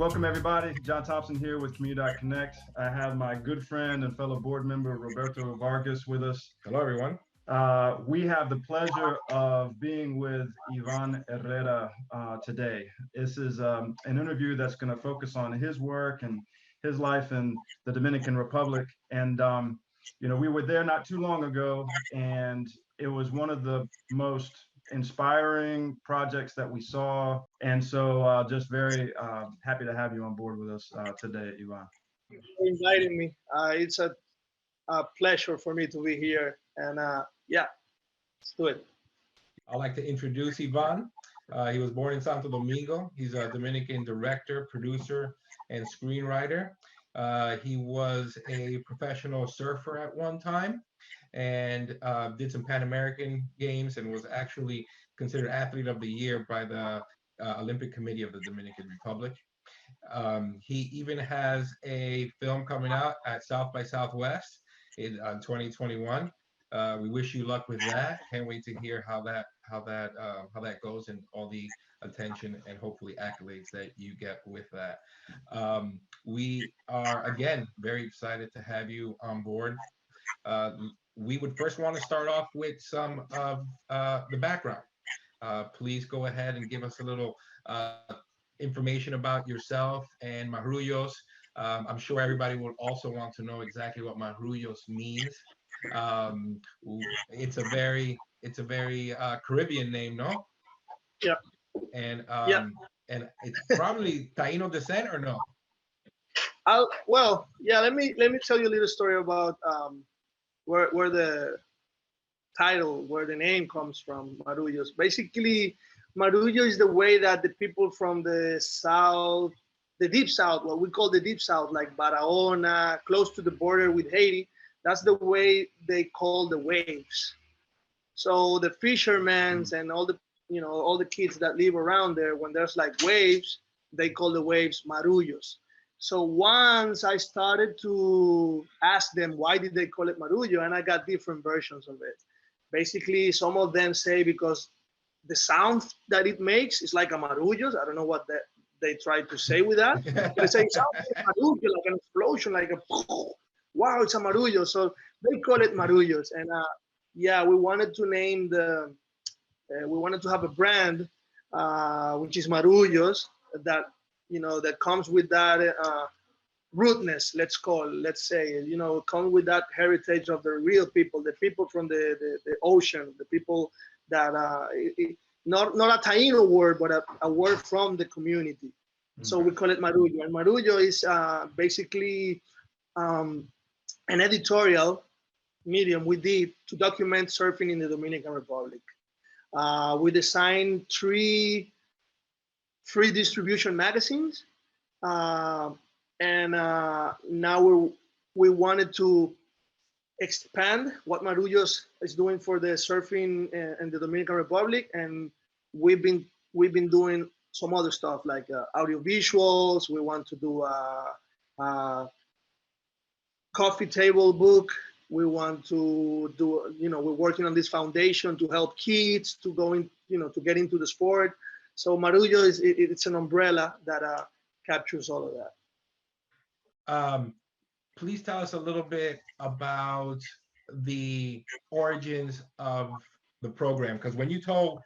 Welcome everybody. John Thompson here with Comunidad Connect. I have my good friend and fellow board member Roberto Vargas with us. Hello, everyone. We have the pleasure of being with Ivan Herrera today. This is an interview that's going to focus on his work and his life in the Dominican Republic. And we were there not too long ago, and it was one of the most inspiring projects that we saw. And so just very happy to have you on board with us today, Ivan. Thank you for inviting me. It's a pleasure for me to be here. And yeah, let's do it. I'd like to introduce Ivan. He was born in Santo Domingo. He's a Dominican director, producer, and screenwriter. He was a professional surfer at one time and did some Pan American Games and was actually considered Athlete of the Year by the Olympic Committee of the Dominican Republic. He even has a film coming out at South by Southwest in 2021. We wish you luck with that. Can't wait to hear how that goes and all the attention and hopefully accolades that you get with that. We are again very excited to have you on board. We would first want to start off with some of the background. Please go ahead and give us a little information about yourself and Marullos. I'm sure everybody would also want to know exactly what Marullos means. It's a very Caribbean name, no? Yeah. And yeah. And it's probably Taino descent or no? Well, yeah. Let me tell you a little story about where the title, where the name comes from, Marullos. Basically, Marullo is the way that the people from the south, the deep south, what we call the deep south, like Barahona, close to the border with Haiti, that's the way they call the waves. So the fishermen and all the kids that live around there, when there's like waves, they call the waves Marullos. So once I started to ask them why did they call it Marullo, and I got different versions of it. Basically, some of them say because the sound that it makes is like a marullos. I don't know what they try to say with that. They say it sounds like marullo, like an explosion, like a wow, it's a marullo. So they call it marullos. And yeah, we wanted to name we wanted to have a brand, which is Marullos, that that comes with that rootness, let's say, come with that heritage of the real people, the people from the ocean, the people that not a Taino word, but a word from the community. Mm-hmm. So we call it Marullo. And Marullo is basically an editorial medium we did to document surfing in the Dominican Republic. We designed 3 free distribution magazines. And now we wanted to expand what Marullos is doing for the surfing in the Dominican Republic, and we've been doing some other stuff like audio visuals. We want to do a coffee table book. We want to do, we're working on this foundation to help kids to go in, to get into the sport. So Marullo it's an umbrella that captures all of that. Please tell us a little bit about the origins of the program, because when you told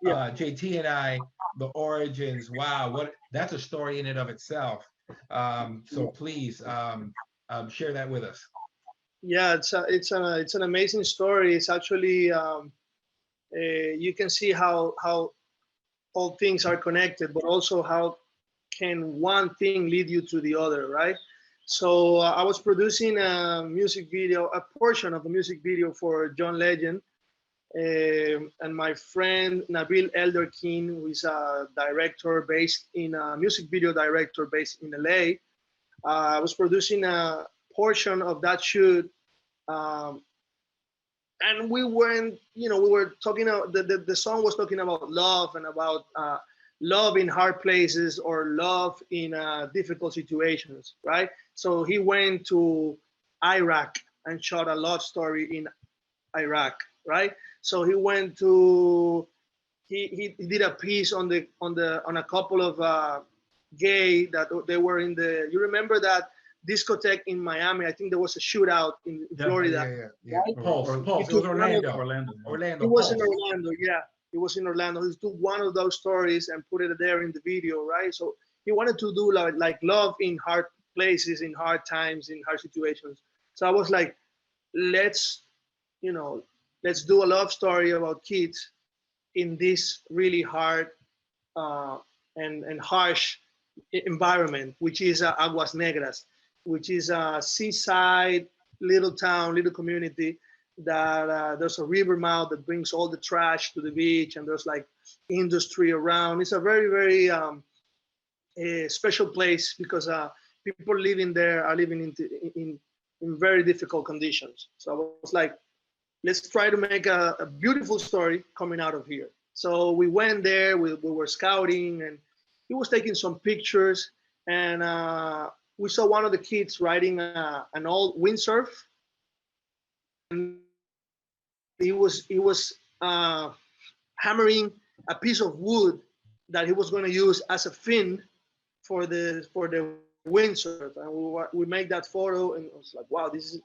JT and I the origins, wow, that's a story in and of itself. So please share that with us. Yeah, it's an amazing story. It's actually you can see how all things are connected, but also how can one thing lead you to the other, right? So I was producing a music video, a portion of the music video for John Legend, and my friend Nabil Elderkin, who is a director based in a music video director based in LA. I was producing a portion of that shoot, and we were talking about the song was talking about love and about love in hard places or love in difficult situations, right? So he went to Iraq and shot a love story in Iraq, right? So he went to he did a piece on a couple of gay that they were in the. You remember that discotheque in Miami? I think there was a shootout in Yeah. Florida. Yeah. Right? Pulse. Or- It He was took one of- Orlando. Orlando. Orlando. It was Pulse. in Orlando, yeah. It was in Orlando. He took one of those stories and put it there in the video, right? So he wanted to do like love in hard places, in hard times, in hard situations. So I was like, let's, you know, let's do a love story about kids in this really hard uh, and harsh environment, which is Aguas Negras, which is a seaside little town, little community that there's a river mouth that brings all the trash to the beach, and there's like industry around. It's a very, very a special place because people living there are living in very difficult conditions. So I was like, let's try to make a beautiful story coming out of here. So we went there, we were scouting, and he was taking some pictures, and we saw one of the kids riding an old windsurf, and he was hammering a piece of wood that he was going to use as a fin for the windsurf, and we made that photo, and I was like, wow, this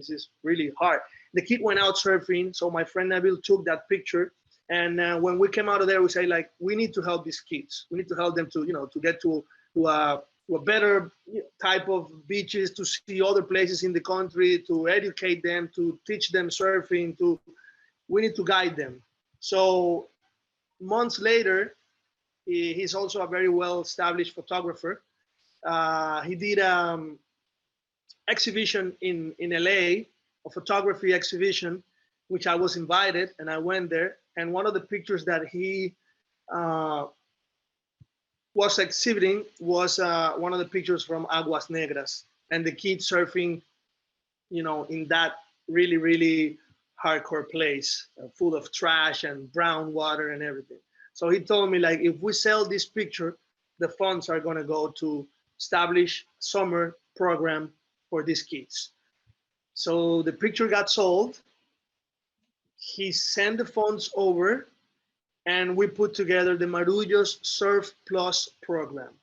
is really hard. The kid went out surfing, so my friend Nabil took that picture, and when we came out of there, we say like, we need to help these kids. We need to help them to get to a better type of beaches, to see other places in the country, to educate them, to teach them surfing. We need to guide them. So months later, he's also a very well established photographer. He did exhibition in LA, a photography exhibition, which I was invited, and I went there. And one of the pictures that he was exhibiting was one of the pictures from Aguas Negras and the kids surfing, in that really, really hardcore place, full of trash and brown water and everything. So he told me, like, if we sell this picture, the funds are going to go to establish a summer program for these kids. So the picture got sold. He sent the funds over, and we put together the Marullos Surf Plus program.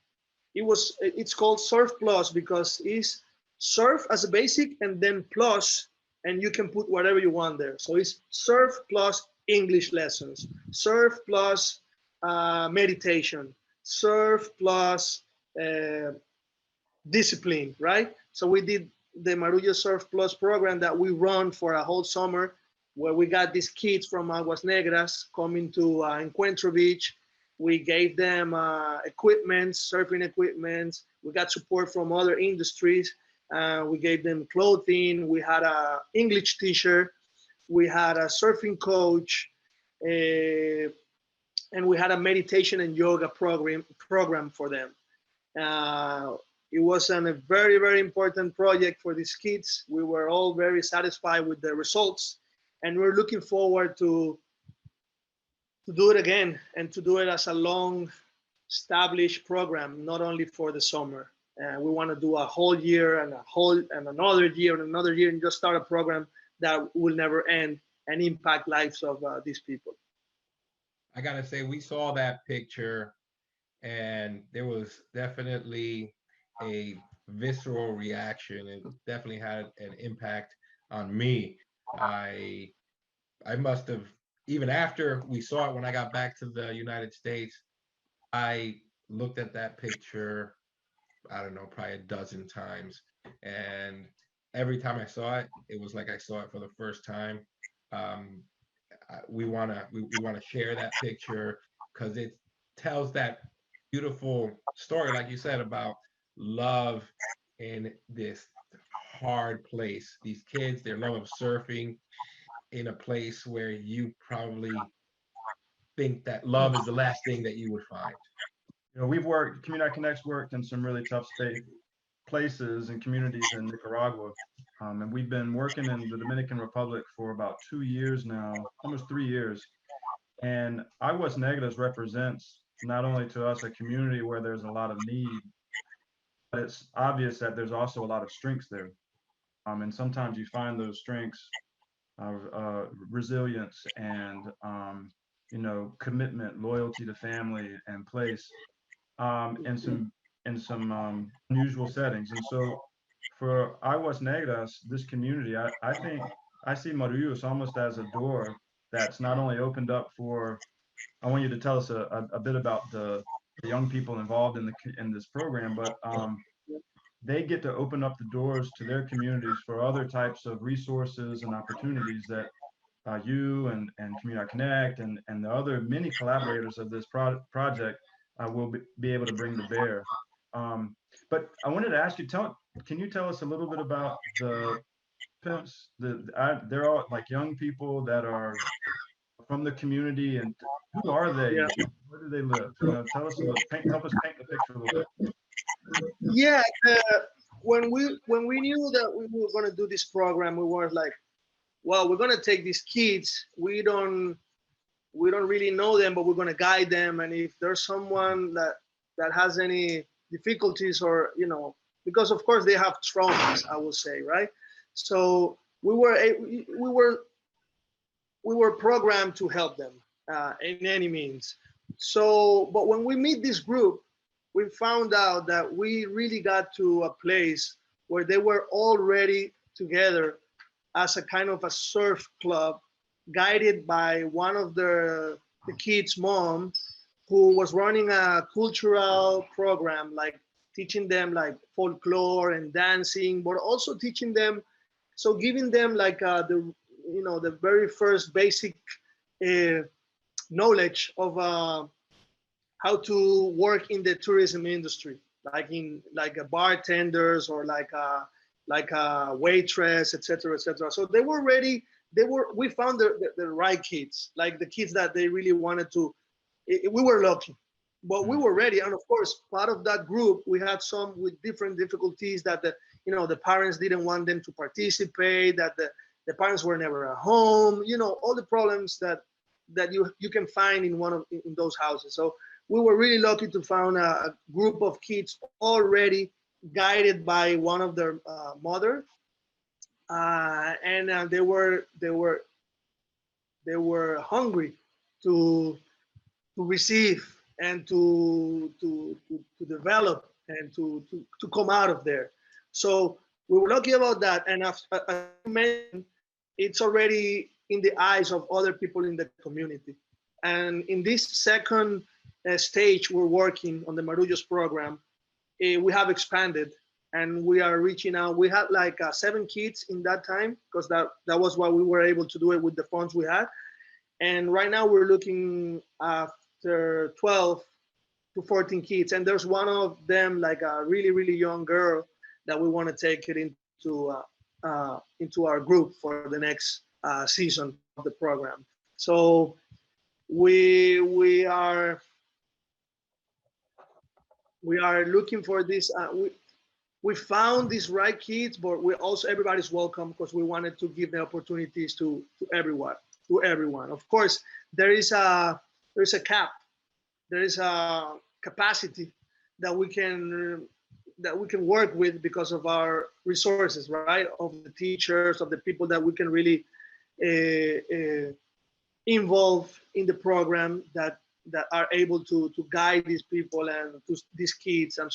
It's called Surf Plus because it's surf as a basic and then plus, and you can put whatever you want there. So it's surf plus English lessons, surf plus meditation, surf plus discipline, right? So we did the Marullo Surf Plus program that we run for a whole summer, where we got these kids from Aguas Negras coming to Encuentro Beach. We gave them equipment, surfing equipment. We got support from other industries. We gave them clothing. We had a English teacher. We had a surfing coach. And we had a meditation and yoga program for them. It was a very, very important project for these kids. We were all very satisfied with the results, and we're looking forward to do it again and to do it as a long established program, not only for the summer. We want to do a whole year and another year and another year, and just start a program that will never end and impact lives of these people. I gotta say, we saw that picture, and there was definitely a visceral reaction. It definitely had an impact on me. I must have, even after we saw it, when I got back to the United States, I looked at that picture, I don't know, probably a dozen times. And every time I saw it, it was like I saw it for the first time. Um, we wanna share that picture because it tells that beautiful story, like you said, about love in this hard place. These kids, their love of surfing in a place where you probably think that love is the last thing that you would find. Comunidad Connect's worked in some really tough places and communities in Nicaragua. And we've been working in the Dominican Republic for about 2 years now, almost 3 years. And Aguas Negras represents not only to us a community where there's a lot of need, but it's obvious that there's also a lot of strengths there. And sometimes you find those strengths of resilience and commitment, loyalty to family and place, and some in some unusual settings. And so for Aguas Negras, this community, I think I see Marullos almost as a door that's not only opened up for, I want you to tell us a bit about the young people involved in this program, but they get to open up the doors to their communities for other types of resources and opportunities that you and Comunidad Connect and the other many collaborators of this project will be able to bring to bear. But I wanted to ask you, can you tell us a little bit about the pimps? They're all like young people that are from the community, and who are they? Yeah. Where do they live? Tell us help us paint the picture a little bit. Yeah, when we knew that we were going to do this program, we were like, well, we're going to take these kids. We don't really know them, but we're going to guide them. And if there's someone that has any difficulties, or because of course they have traumas, I will say, right? So we were programmed to help them in any means. So, but when we meet this group, we found out that we really got to a place where they were already together as a kind of a surf club, guided by one of the kids' mom, who was running a cultural program, like teaching them like folklore and dancing, but also teaching them, so giving them like the very first basic knowledge of how to work in the tourism industry, like a bartenders, or like a waitress, etc., etc. So they were ready. We found the right kids, like the kids that they really wanted to. We were lucky, but we were ready. And of course, part of that group, we had some with different difficulties that the parents didn't want them to participate, that the parents were never at home, all the problems that you can find in those houses. So we were really lucky to find a group of kids already guided by one of their mother, and they were hungry to receive and to develop and to come out of there. So we were lucky about that. And as you mentioned, it's already in the eyes of other people in the community. And in this second stage, we're working on the Marullos program. We have expanded and we are reaching out. We had like 7 kids in that time, because that was what we were able to do it with the funds we had. And right now we're looking after 12 to 14 kids. And there's one of them, like a really, really young girl, that we want to take it into our group for the next season of the program. So we are looking for this. We found these right kids, but we also, everybody's welcome, because we wanted to give the opportunities to everyone. Of course, there is a cap, there is a capacity that we can work with because of our resources, right? Of the teachers, of the people that we can really involve in the program, that are able to guide these people and these kids, and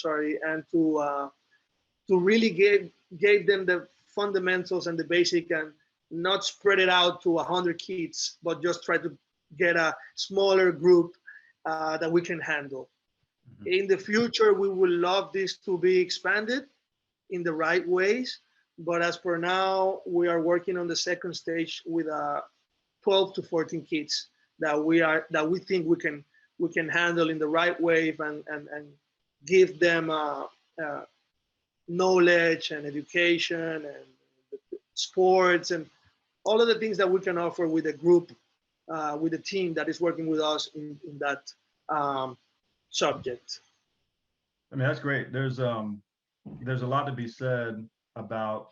to really gave them the fundamentals and the basic, and not spread it out to 100 kids, but just try to get a smaller group that we can handle. Mm-hmm. In the future, we would love this to be expanded in the right ways, but as per now, we are working on the second stage with 12 to 14 kids that we think we can handle in the right way, and give them knowledge and education and sports and all of the things that we can offer with a group, with a team that is working with us in that subject. I mean, that's great. There's a lot to be said about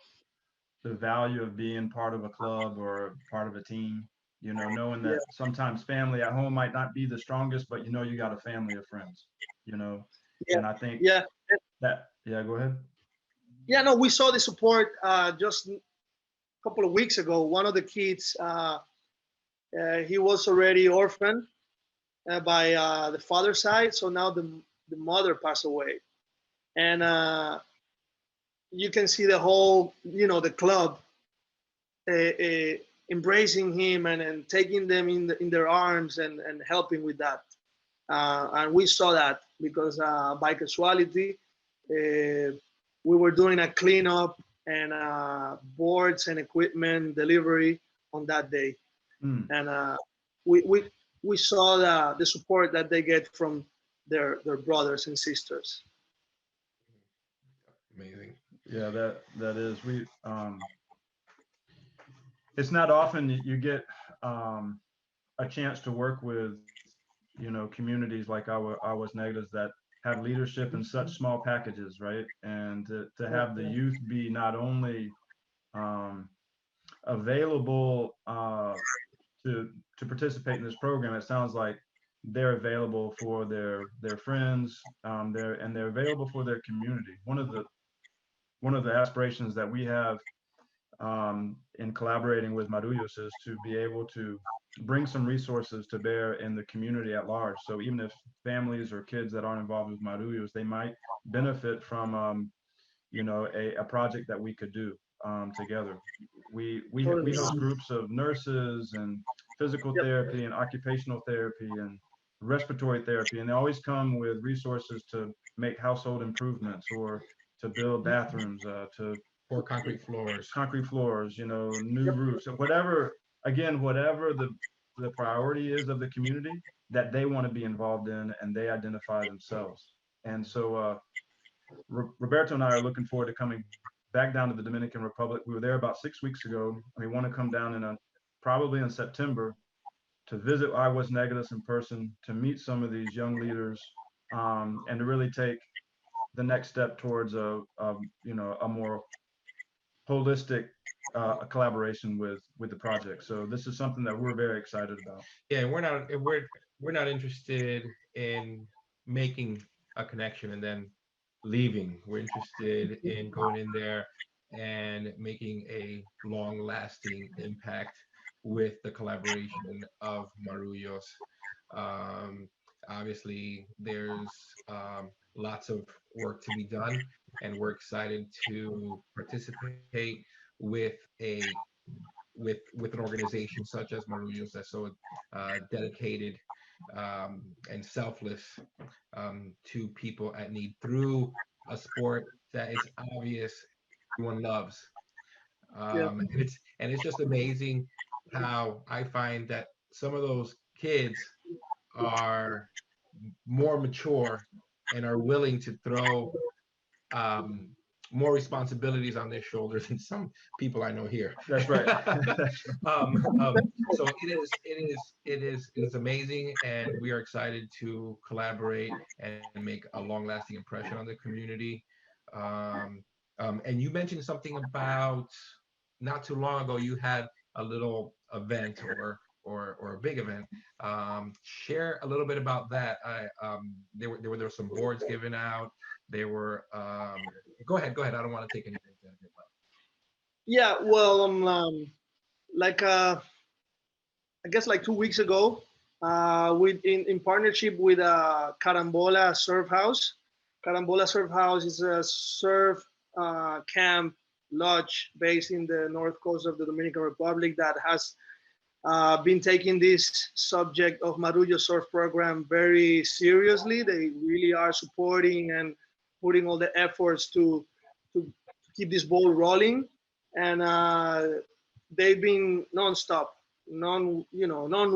the value of being part of a club or part of a team, knowing that sometimes family at home might not be the strongest, but you got a family of friends, and I think go ahead. Yeah, no, we saw the support just a couple of weeks ago. One of the kids, he was already orphaned by the father's side, so now the mother passed away, and you can see the whole, the club embracing him and taking them in their arms and helping with that. And we saw that because by casualty, we were doing a cleanup and boards and equipment delivery on that day. And we saw the support that they get from their brothers and sisters. Amazing. Yeah, that is, it's not often you get a chance to work with, communities like Aguas Negras that have leadership in such small packages, right? And to have the youth be not only available to participate in this program, it sounds like they're available for their friends, they're available for their community. One of the aspirations that we have in collaborating with Marullos is to be able to bring some resources to bear in the community at large. So even if families or kids that aren't involved with Marullos, they might benefit from a project that we could do together. We host groups of nurses and physical therapy and occupational therapy and respiratory therapy, and they always come with resources to make household improvements or to build bathrooms, or concrete floors, new roofs, whatever the priority is of the community that they want to be involved in and they identify themselves. And so Roberto and I are looking forward to coming back down to the Dominican Republic. We were there about 6 weeks ago. We want to come down probably in September to visit Aguas Negras in person, to meet some of these young leaders, and to really take the next step towards a more holistic collaboration with the project. So this is something that we're very excited about. Yeah, we're not interested in making a connection and then leaving. We're interested in going in there and making a long-lasting impact with the collaboration of Marullos. Obviously, there's lots of work to be done, and we're excited to participate with an organization such as Marullos that's so dedicated and selfless to people at need through a sport that it's obvious everyone loves. And it's just amazing how I find that some of those kids are more mature and are willing to throw more responsibilities on their shoulders than some people I know here. That's right. So it is amazing, and we are excited to collaborate and make a long-lasting impression on the community. And you mentioned something about not too long ago you had a little event or a big event. Share a little bit about that. There were some boards given out. There were go ahead. I don't want to take anything. Yeah, well, I guess like 2 weeks ago, in partnership with Carambola Surf House. Carambola Surf House is a surf camp lodge based in the north coast of the Dominican Republic that has been taking this subject of Marullos Surf program very seriously. They really are supporting and putting all the efforts to keep this ball rolling, and they've been nonstop, non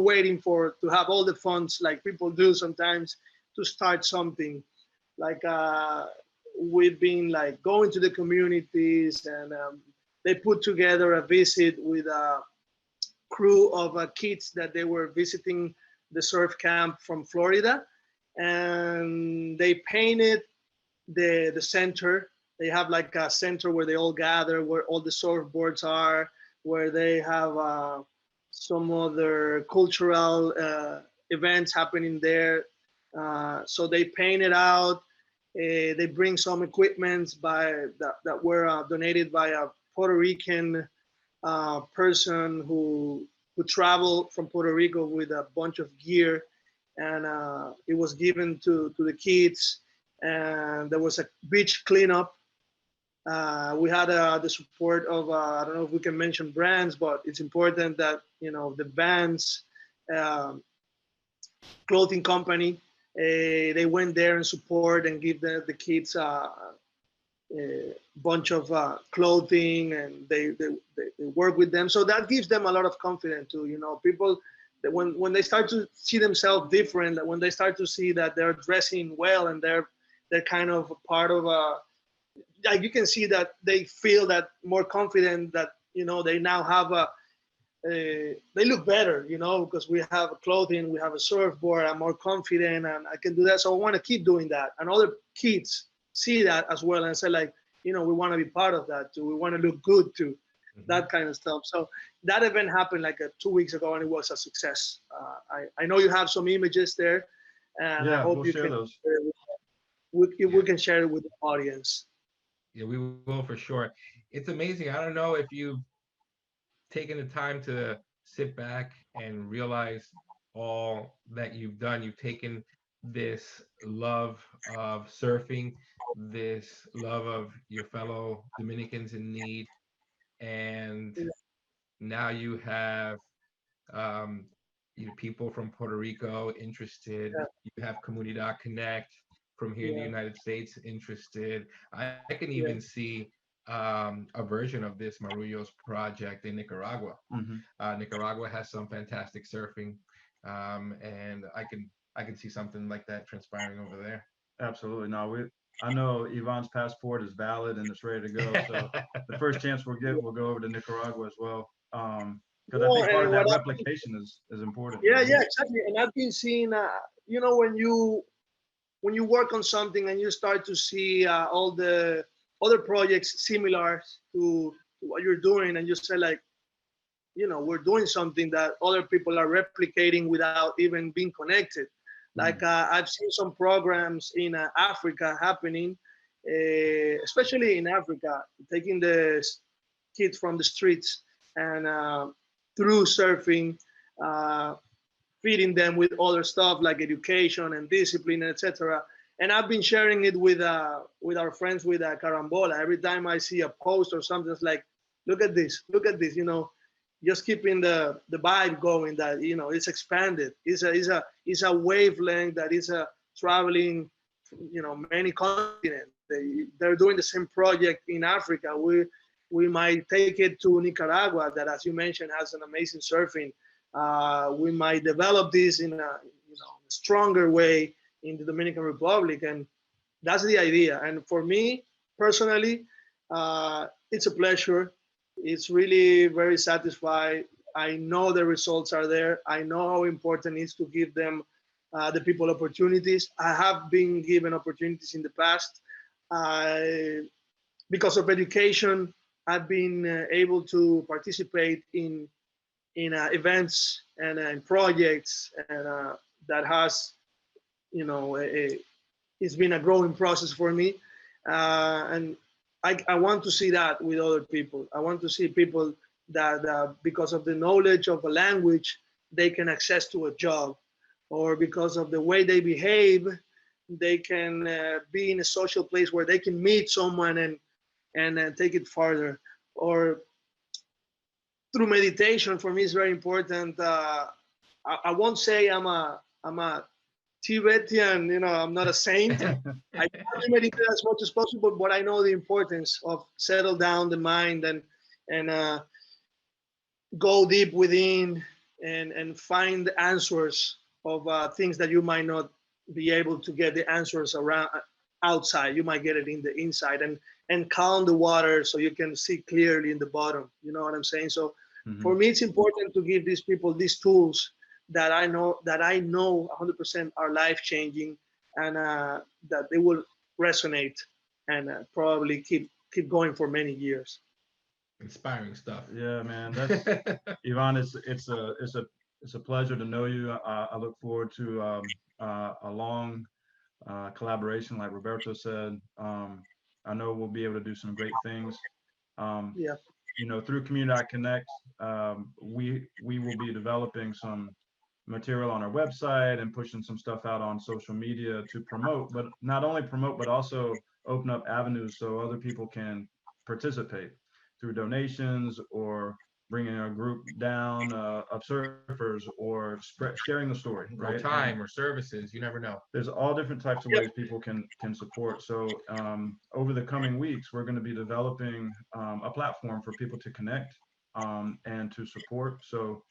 waiting to have all the funds like people do sometimes to start something. Like we've been like going to the communities, and they put together a visit with a crew of kids that they were visiting the surf camp from Florida, and they painted the center. They have like a center where they all gather, where all the surfboards are, where they have some other cultural events happening there. So they paint it out. They bring some equipment that were donated by a Puerto Rican person who traveled from Puerto Rico with a bunch of gear, and it was given to the kids. and there was a beach cleanup. We had the support of I don't know if we can mention brands, but it's important that the Vans clothing company, they went there and support and give the kids a bunch of clothing, and they work with them. So that gives them a lot of confidence too. People that when they start to see themselves different, that when they start to see that they're dressing well and they're kind of a part of a, like you can see that they feel that more confident, that they now have they look better, because we have clothing, we have a surfboard, I'm more confident and I can do that. So I want to keep doing that. And other kids see that as well and say like, we want to be part of that too. We want to look good too, that kind of stuff. So that event happened like 2 weeks ago and it was a success. I know you have some images there, and I hope we'll you share can those. we can share it with the audience. Yeah, we will for sure. It's amazing. I don't know if you've taken the time to sit back and realize all that you've done. You've taken this love of surfing, this love of your fellow Dominicans in need, and now you have people from Puerto Rico interested. You have Comunidad Connect from here in the United States interested. I can even see a version of this Marullos project in Nicaragua. Nicaragua has some fantastic surfing, and I can see something like that transpiring over there. Absolutely. No, I know Ivan's passport is valid and it's ready to go. So the first chance we'll get, we'll go over to Nicaragua as well. Because I think part of that replication is important. Yeah, exactly. And I've been seeing, when you work on something and you start to see all the other projects similar to what you're doing, and you say like, we're doing something that other people are replicating without even being connected. Like I've seen some programs in Africa happening, especially in Africa, taking the kids from the streets and through surfing, feeding them with other stuff like education and discipline, etc. And I've been sharing it with our friends with Carambola. Every time I see a post or something, it's like, look at this, just keeping the vibe going, that it's expanded. It's a wavelength that is traveling, many continents. They're doing the same project in Africa. We might take it to Nicaragua, that, as you mentioned, has an amazing surfing. We might develop this in a stronger way in the Dominican Republic, and that's the idea. And for me personally, it's a pleasure. It's really very satisfying. I know the results are there. I know how important it is to give them, the people, opportunities. I have been given opportunities in the past. Because of education, I've been able to participate in events and in projects, and that has, it's been a growing process for me, and I want to see that with other people. I want to see people that because of the knowledge of a language, they can access to a job, or because of the way they behave, they can be in a social place where they can meet someone and take it farther. Or through meditation, for me, is very important. I won't say I'm a Tibetan, I'm not a saint. I try to meditate as much as possible, but I know the importance of settle down the mind and go deep within and find answers of things that you might not be able to get the answers around outside. You might get it in the inside, and calm the water so you can see clearly in the bottom. You know what I'm saying? So for me, it's important to give these people these tools that I know 100% are life-changing, and that they will resonate and probably keep going for many years. Inspiring stuff. Yeah, man. That's Ivan. It's a pleasure to know you. I look forward to a long collaboration, like Roberto said. I know we'll be able to do some great things. Through Comunidad Connect, we will be developing some material on our website and pushing some stuff out on social media to promote, but not only promote, but also open up avenues so other people can participate through donations or bringing a group down of surfers or sharing the story, right? Time or services, you never know. There's all different types of ways people can support. So over the coming weeks, we're going to be developing a platform for people to connect and to support. So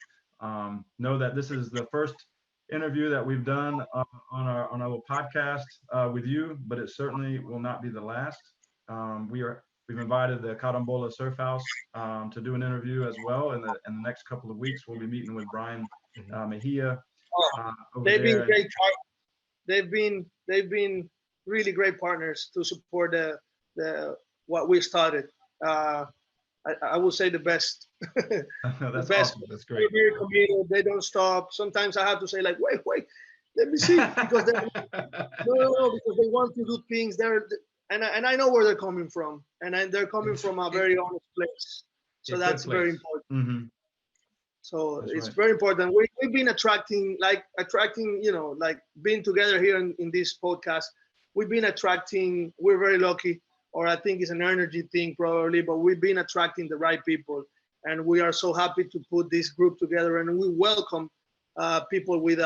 know that this is the first interview that we've done on our little podcast with you, but it certainly will not be the last. We've invited the Carambola Surf House to do an interview as well. In the next couple of weeks, we'll be meeting with Brian Mejia. They've been great. They've been really great partners to support the what we started. I will say the best. That's best. awesome. That's great. They're very committed. They don't stop. Sometimes I have to say like, wait, let me see, because no, because they want to do things. And I know where they're coming from, and they're coming from a very honest place. So that's very important. Mm-hmm. So That's it's right. very important. We've been attracting, like being together here in this podcast. We've been attracting. We're very lucky, or I think it's an energy thing probably, but we've been attracting the right people, and we are so happy to put this group together. And we welcome people with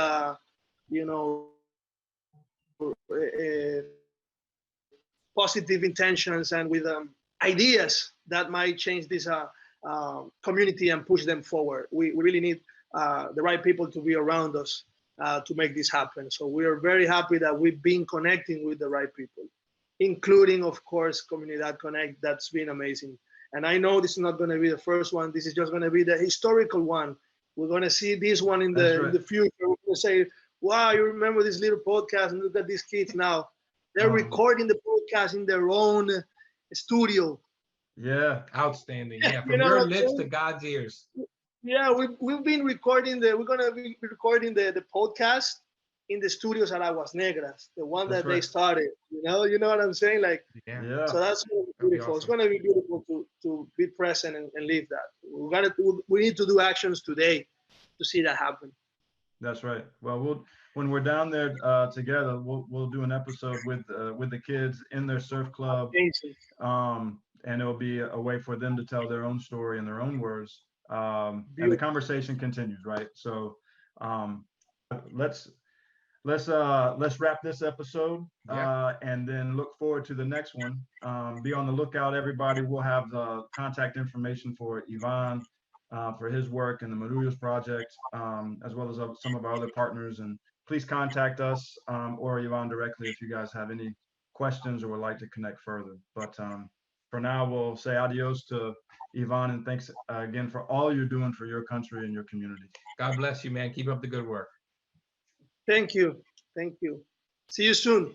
positive intentions and with ideas that might change this community and push them forward. We really need the right people to be around us to make this happen. So we are very happy that we've been connecting with the right people, including, of course, Comunidad Connect. That's been amazing. And I know this is not going to be the first one. This is just going to be the historical one. We're going to see this one in the future. We're going to say, wow, you remember this little podcast, and look at these kids now. They're recording the podcast in their own studio. Yeah. Outstanding. Yeah. From your lips to God's ears. Yeah, we've been recording we're gonna be recording the podcast in the studios at Aguas Negras, the one that they started. You know what I'm saying? Like, Yeah. so that's gonna be beautiful. Awesome. It's gonna be beautiful to be present and live that. We need to do actions today to see that happen. That's right. Well, when we're down there together, we'll do an episode with the kids in their surf club. And it'll be a way for them to tell their own story in their own words. And the conversation continues, right? So let's wrap this episode and then look forward to the next one. Be on the lookout, everybody. We'll have the contact information for Ivan for his work in the Marullos project, as well as some of our other partners. And please contact us or Ivan directly if you guys have any questions or would like to connect further. But for now, we'll say adios to Ivan, and thanks again for all you're doing for your country and your community. God bless you, man. Keep up the good work. Thank you. See you soon.